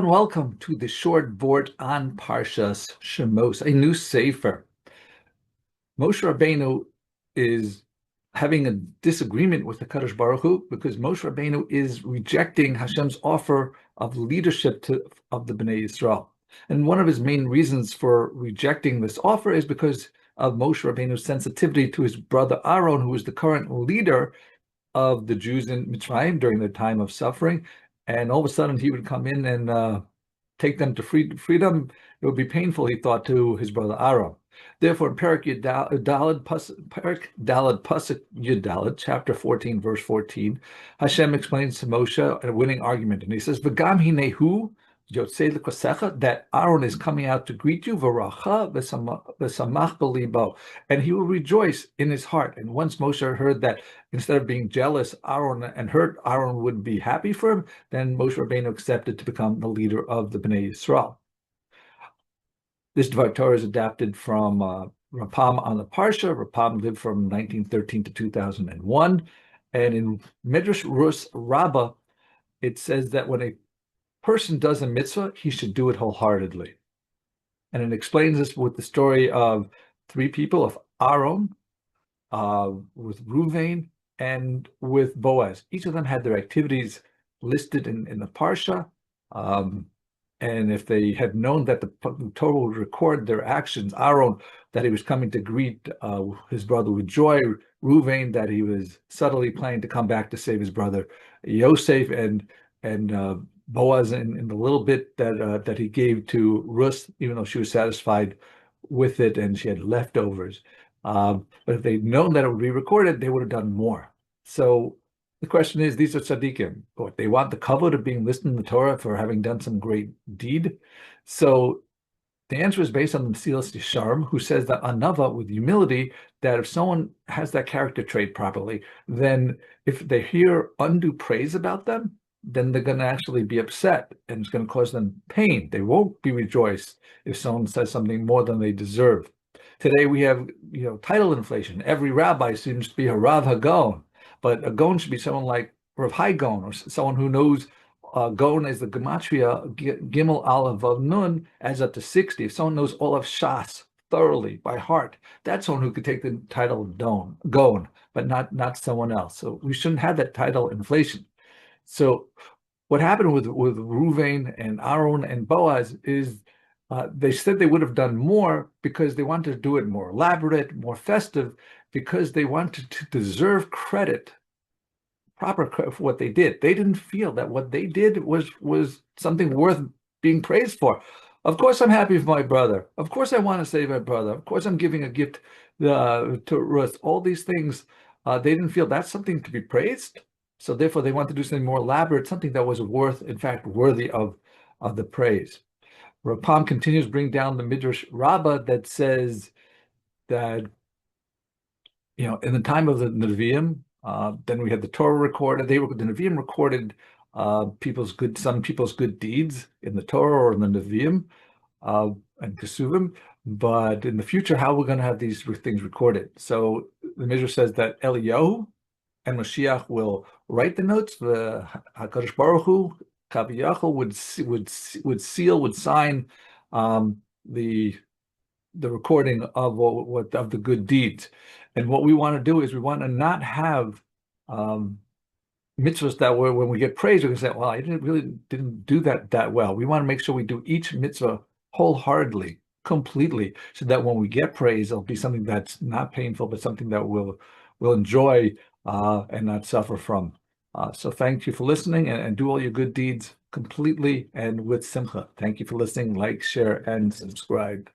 Hello and welcome to the short Vort on Parshas Shemos, a new sefer. Moshe Rabbeinu is having a disagreement with the Kadosh Baruch Hu because Moshe Rabbeinu is rejecting Hashem's offer of leadership of the Bnei Yisrael. And one of his main reasons for rejecting this offer is because of Moshe Rabbeinu's sensitivity to his brother Aharon, who is the current leader of the Jews in Mitzrayim during their time of suffering. And all of a sudden he would come in and take them to freedom. It would be painful, he thought, to his brother Aharon. Therefore, in Parak Daled Pasuk Yud chapter 14, verse 14, Hashem explains to Moshe a winning argument, and he says, "V'gam hinehu yotzei l'kosecha," that Aaron is coming out to greet you, v'racha v'samach b'libo, and he will rejoice in his heart. And once Moshe heard that, instead of being jealous, Aaron would be happy for him, then Moshe Rabbeinu accepted to become the leader of the Bnei Yisrael. This Dvar Torah is adapted from Rapam on the Parsha. Rapam lived from 1913 to 2001. And in Midrash Rabbah, it says that when a person does a mitzvah, he should do it wholeheartedly. And it explains this with the story of three people, of Aharon, with Reuven, and with Boaz. Each of them had their activities listed in the Parsha. And if they had known that the Torah would record their actions, Aharon, that he was coming to greet his brother with joy, Reuven, that he was subtly planning to come back to save his brother Yosef, and Boaz in the little bit that he gave to Ruth, even though she was satisfied with it and she had leftovers. But if they'd known that it would be recorded, they would have done more. So the question is, these are tzadikim. They want the Kovod of being listed in the Torah for having done some great deed. So the answer is based on the Mesillas Yesharim, who says that anava, with humility, that if someone has that character trait properly, then if they hear undue praise about them, then they're going to actually be upset, and it's going to cause them pain. They won't be rejoiced if someone says something more than they deserve. Today we have, title inflation. Every rabbi seems to be a Rav HaGaon. But a Gaon should be someone like Rav Hai Gaon, or someone who knows Gaon as the Gematria Gimel Aleph Vav Nun adds up to 60. If someone knows all of Shas thoroughly by heart, that's someone who could take the title of Gaon, but not someone else. So we shouldn't have that title inflation. So what happened with Reuven and Aharon and Boaz is they said they would have done more because they wanted to do it more elaborate, more festive, because they wanted to deserve proper credit for what they did. They didn't feel that what they did was something worth being praised for. Of course, I'm happy for my brother. Of course, I want to save my brother. Of course, I'm giving a gift to Ruth. All these things, they didn't feel that's something to be praised. So therefore, they wanted to do something more elaborate, something that was in fact, worthy of the praise. Rapam continues to bring down the Midrash Rabbah that says that, in the time of the Nevi'im, then we had the Torah recorded. The Nevi'im recorded some people's good deeds in the Torah or in the Nevi'im and Kesuvim. But in the future, how we're going to have these things recorded? So the Midrash says that Eliyahu and Mashiach will write the notes. The HaKadosh Baruch Hu, Kaviyachal, would sign the recording of the good deeds. And what we want to do is we want to not have mitzvahs that were, when we get praised, we can say, well, I didn't do that well. We want to make sure we do each mitzvah wholeheartedly, completely, so that when we get praise, it'll be something that's not painful, but something that we'll enjoy and not suffer from. So thank you for listening, and do all your good deeds completely and with simcha. Thank you for listening. Like, share, and subscribe.